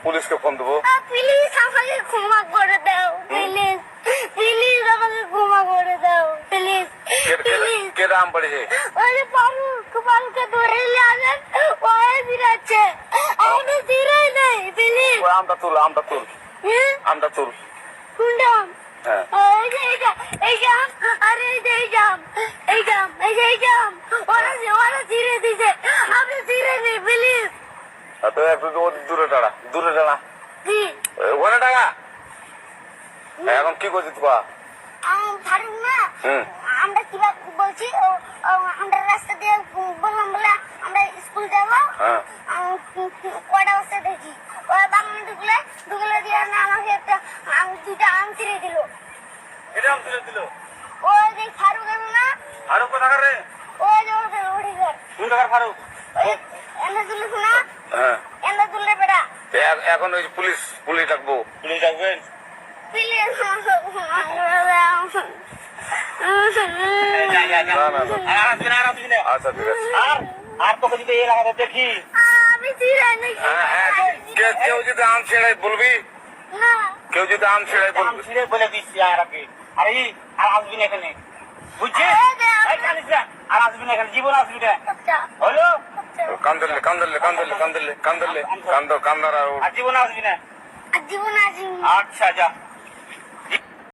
পুলিশকে ফোন দেবো। প্লিজ আমাকে ক্ষমা করে দাও, প্লিজ প্লিজ আমাকে ক্ষমা করে দাও, প্লিজ প্লিজ। কে দাম পড়েছে? ওই ফারুককে ধরে নিয়ে আসেন, ওই ফিরাচ্ছে, আমি ফিরাই নাই, প্লিজ। আমটা তুল, আমটা তুল, আমটা তুল। কোনটা? হ্যাঁ এই যে এই জাম, আরে এই যে এই জাম, এই জাম, এই যে এই জাম, ওরা ছিঁড়ে দিছে, আমি ছিঁড়ে নি, প্লিজ। তো একটু দূরে টানা, দূরে টানা, কি ওখানে টাকা। এখন কি করছিস তুই? ফারুক না, হুম আমরা কিভাবে বলছি, আমরা রাস্তা দিয়ে বললাম বলে আমরা স্কুল যাবো, হ্যাঁ কয়টা বস্তা দেখি, ওই বাগানে ঢুকলে দিয়ে না আমাকে একটা দুটা আম ছিঁড়ে দিল। এটা আম তুলে দিল? ওই যে ফারুক এলো না, ফারুক কোথাকার রে? ওই যে ওদের উঠে গেল, কোন টাকার ফারুক? এনে তুলে শোনা, হ্যাঁ এনে তুললে বেটা, এখন ওই পুলিশ, পুলিশ ডাকবো। পুলিশ ডাকবেন? প্লিজ আচ্ছা ঠিক আছে। আর তোকে যদি এই এলাকাতে দেখি, আমি ছিঁড়ে নি। কেউ যদি আম ছেড়ে বলবি, না কেউ যদি আম ছেড়ে আম বলবি। ছিঁড়ে বলে দিচ্ছি আর আগে, আরে আর আসবি না এখানে, বুঝছিস? এই জানিস না, আর আসবি না এখানে, জীবন আসবি না, হলো? কান্দলে কান্দলে কান্দলে কান্দলে কান্দলে কান্দ কান্দার আর জীবন আসবি না। জীবন আসিনি। আচ্ছা যা।